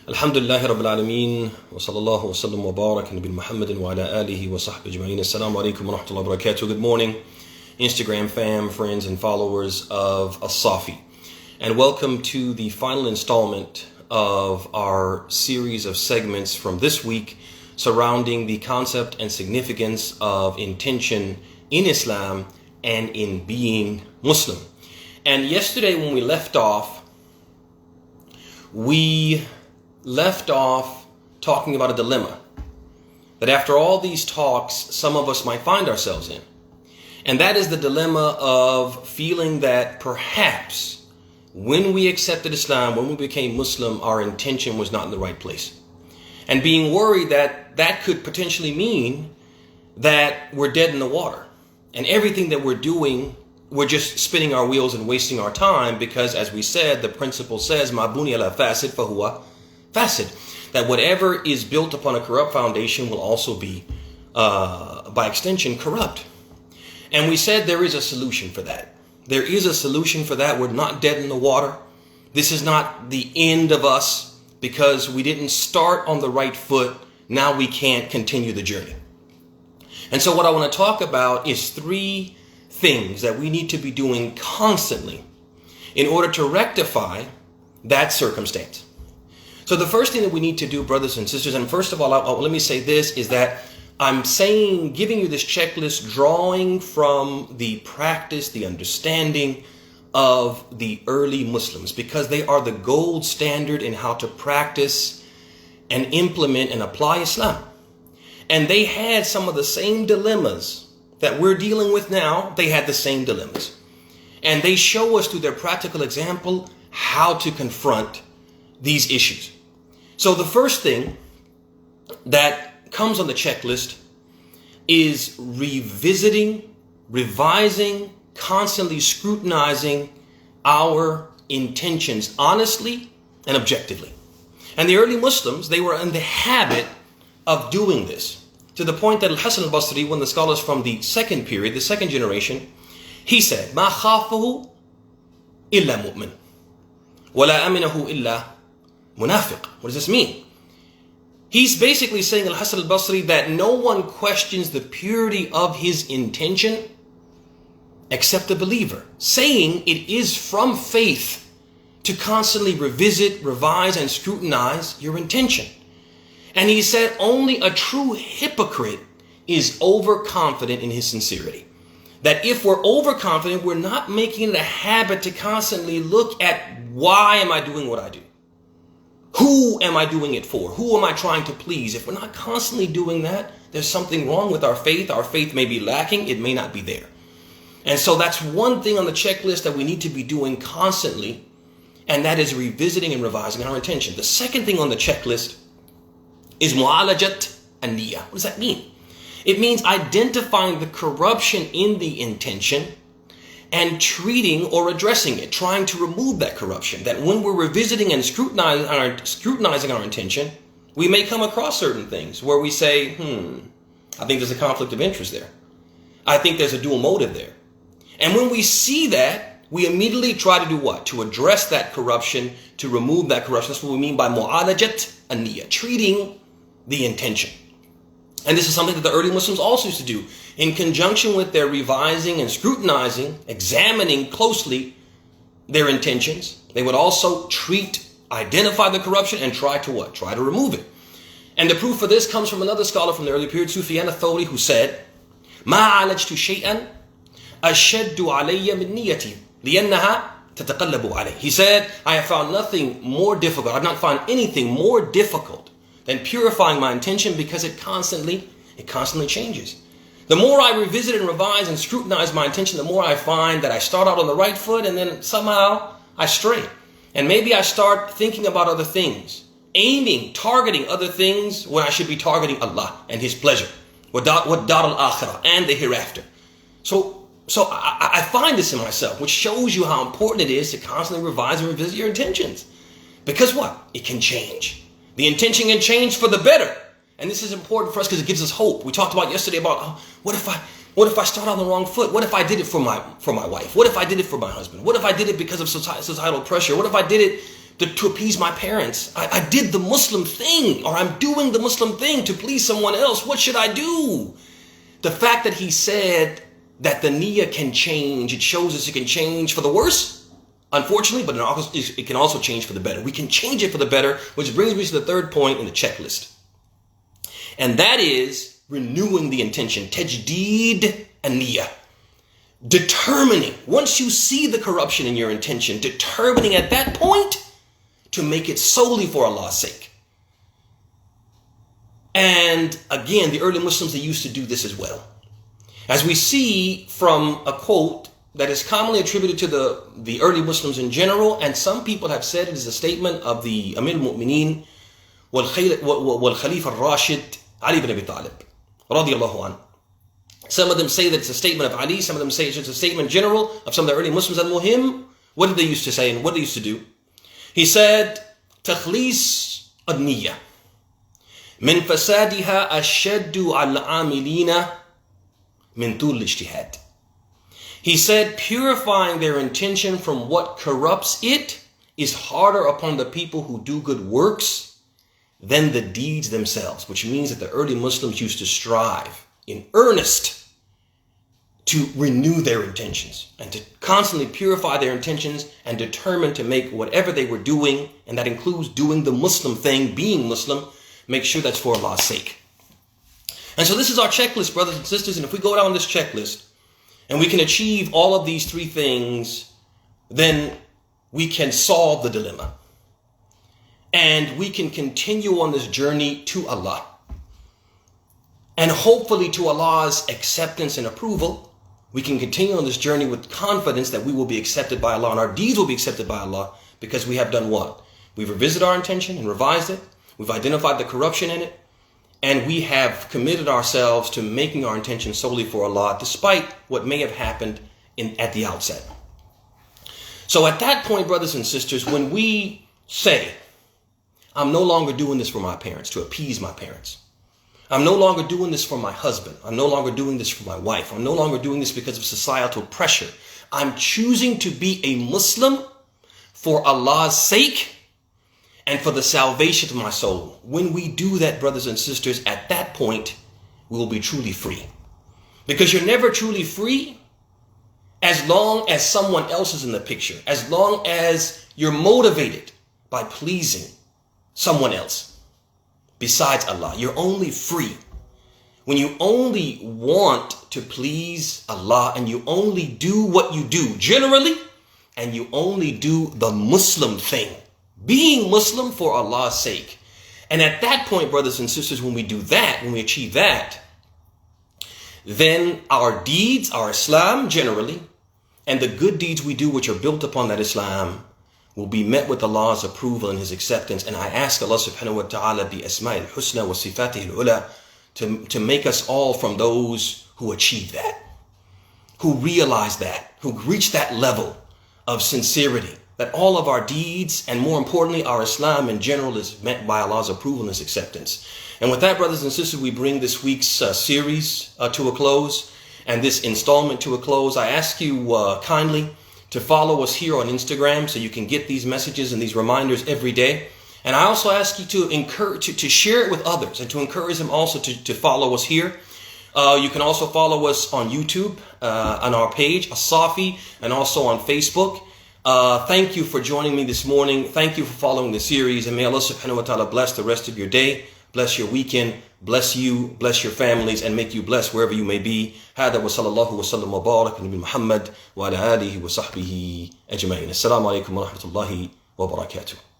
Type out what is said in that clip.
Alhamdulillahi Rabbil Alameen wa sallallahu wa sallam wa barak Nabi Muhammadin wa ala alihi wa sahbihi ajma'in. Assalamu alaikum wa rahmatullahi wa barakatuh. Good morning, Instagram fam, friends and followers of As-Safi. And welcome to the final installment of our series of segments from this week surrounding the concept and significance of intention in Islam and in being Muslim. And yesterday when we left off talking about a dilemma that after all these talks, some of us might find ourselves in. And that is the dilemma of feeling that perhaps when we accepted Islam, when we became Muslim, our intention was not in the right place. And being worried that that could potentially mean that we're dead in the water. And everything that we're doing, we're just spinning our wheels and wasting our time because, as we said, the principle says, مَا بُنِيَ عَلَى فَاسِدٍ فَهُوَ فَاسِدٌ. That whatever is built upon a corrupt foundation will also be, by extension, corrupt. And we said there is a solution for that. There is a solution for that. We're not dead in the water. This is not the end of us because we didn't start on the right foot. Now we can't continue the journey. And so what I want to talk about is three things that we need to be doing constantly in order to rectify that circumstance. So the first thing that we need to do, brothers and sisters, and first of all, let me say this, is that I'm giving you this checklist, drawing from the practice, the understanding of the early Muslims, because they are the gold standard in how to practice and implement and apply Islam. And they had some of the same dilemmas that we're dealing with now. They had the same dilemmas. And they show us through their practical example how to confront these issues. So the first thing that comes on the checklist is revisiting, revising, constantly scrutinizing our intentions honestly and objectively. And the early Muslims, they were in the habit of doing this, to the point that Al-Hasan al-Basri, one of the scholars from the second period, the second generation, he said, مَا خَافَهُ إِلَّا مُؤْمِنٌ وَلَا أَمِنَهُ إِلَّا munafiq. What does this mean? He's basically saying, Al-Hasan al-Basri, that no one questions the purity of his intention except a believer, saying it is from faith to constantly revisit, revise, and scrutinize your intention. And he said only a true hypocrite is overconfident in his sincerity. That if we're overconfident, we're not making it a habit to constantly look at why am I doing what I do? Who am I doing it for? Who am I trying to please? If we're not constantly doing that, there's something wrong with our faith. Our faith may be lacking. It may not be there. And so that's one thing on the checklist that we need to be doing constantly. And that is revisiting and revising our intention. The second thing on the checklist is mu'alajat an-niyya. What does that mean? It means identifying the corruption in the intention and treating or addressing it, trying to remove that corruption. That when we're revisiting and scrutinizing our intention, we may come across certain things where we say, I think there's a conflict of interest there. I think there's a dual motive there. And when we see that, we immediately try to do what? To address that corruption, to remove that corruption. That's what we mean by mu'alajat an-niyya, treating the intention. And this is something that the early Muslims also used to do. In conjunction with their revising and scrutinizing, examining closely their intentions, they would also identify the corruption and try to what? Try to remove it. And the proof for this comes from another scholar from the early period, Sufyan al-Thawri, who said, مَا عَالَجْتُ شَيْئًا أَشَدُّ عَلَيَّ مِنْ نِيَّتِي لِأَنَّهَا تَتَقَلَّبُ عَلَيْهِ. He said, I have found nothing more difficult. I've not found anything more difficult than purifying my intention because it constantly changes. The more I revisit and revise and scrutinize my intention, the more I find that I start out on the right foot and then somehow I stray. And maybe I start thinking about other things, targeting other things when I should be targeting Allah and His pleasure, what dar al-akhirah, and the hereafter. So I find this in myself, which shows you how important it is to constantly revise and revisit your intentions. Because what? It can change. The intention can change for the better. And this is important for us because it gives us hope. We talked about yesterday about, what if I start on the wrong foot? What if I did it for my wife? What if I did it for my husband? What if I did it because of societal pressure? What if I did it to appease my parents. I did the Muslim thing, or I'm doing the Muslim thing to please someone else. What should I do? The fact that he said that the niyyah can change, it shows us it can change for the worse, unfortunately, but it can also change for the better. We can change it for the better, which brings me to the third point in the checklist. And that is renewing the intention, tajdeed an-niyyah. Determining, once you see the corruption in your intention, determining at that point to make it solely for Allah's sake. And again, the early Muslims, they used to do this as well. As we see from a quote that is commonly attributed to the early Muslims in general, and some people have said it is a statement of the Amir al-Mu'mineen wal-Khalifa al-Rashid, Ali ibn Abi Talib, radiyallahu anhu. Some of them say that it's a statement of Ali, some of them say it's just a statement in general of some of the early Muslims. Al-Muhim, what did they used to say and what they used to do? He said, تخليص النية من فسادها أشد على العاملين من طول الاجتهاد. He said, purifying their intention from what corrupts it is harder upon the people who do good works than the deeds themselves, which means that the early Muslims used to strive in earnest to renew their intentions and to constantly purify their intentions and determine to make whatever they were doing, and that includes doing the Muslim thing, being Muslim, make sure that's for Allah's sake. And so this is our checklist, brothers and sisters, and if we go down this checklist and we can achieve all of these three things, then we can solve the dilemma. And we can continue on this journey to Allah. And hopefully to Allah's acceptance and approval, we can continue on this journey with confidence that we will be accepted by Allah and our deeds will be accepted by Allah, because we have done what? We've revisited our intention and revised it. We've identified the corruption in it. And we have committed ourselves to making our intention solely for Allah, despite what may have happened at the outset. So at that point, brothers and sisters, when we say, I'm no longer doing this for my parents, to appease my parents. I'm no longer doing this for my husband. I'm no longer doing this for my wife. I'm no longer doing this because of societal pressure. I'm choosing to be a Muslim for Allah's sake and for the salvation of my soul. When we do that, brothers and sisters, at that point, we will be truly free. Because you're never truly free as long as someone else is in the picture, as long as you're motivated by pleasing someone else besides Allah. You're only free when you only want to please Allah and you only do what you do generally, and you only do the Muslim thing, being Muslim for Allah's sake. And at that point, brothers and sisters, when we do that, when we achieve that, then our deeds, our Islam generally, and the good deeds we do which are built upon that Islam will be met with Allah's approval and His acceptance. And I ask Allah subhanahu wa ta'ala bi asma'il husna wa sifatihil ula to make us all from those who achieve that, who realize that, who reach that level of sincerity, that all of our deeds and more importantly our Islam in general is met by Allah's approval and His acceptance. And with that, brothers and sisters, we bring this week's series to a close and this installment to a close. I ask you kindly to follow us here on Instagram so you can get these messages and these reminders every day. And I also ask you to share it with others and to encourage them also to follow us here. You can also follow us on YouTube, on our page, As-Safi, and also on Facebook. Thank you for joining me this morning. Thank you for following the series. And may Allah subhanahu wa ta'ala bless the rest of your day, bless your weekend, bless you, bless your families, and make you blessed wherever you may be. هذا وصلى الله وسلم وبارك على محمد وعلى آله وصحبه أجمعين. السلام عليكم ورحمة الله وبركاته.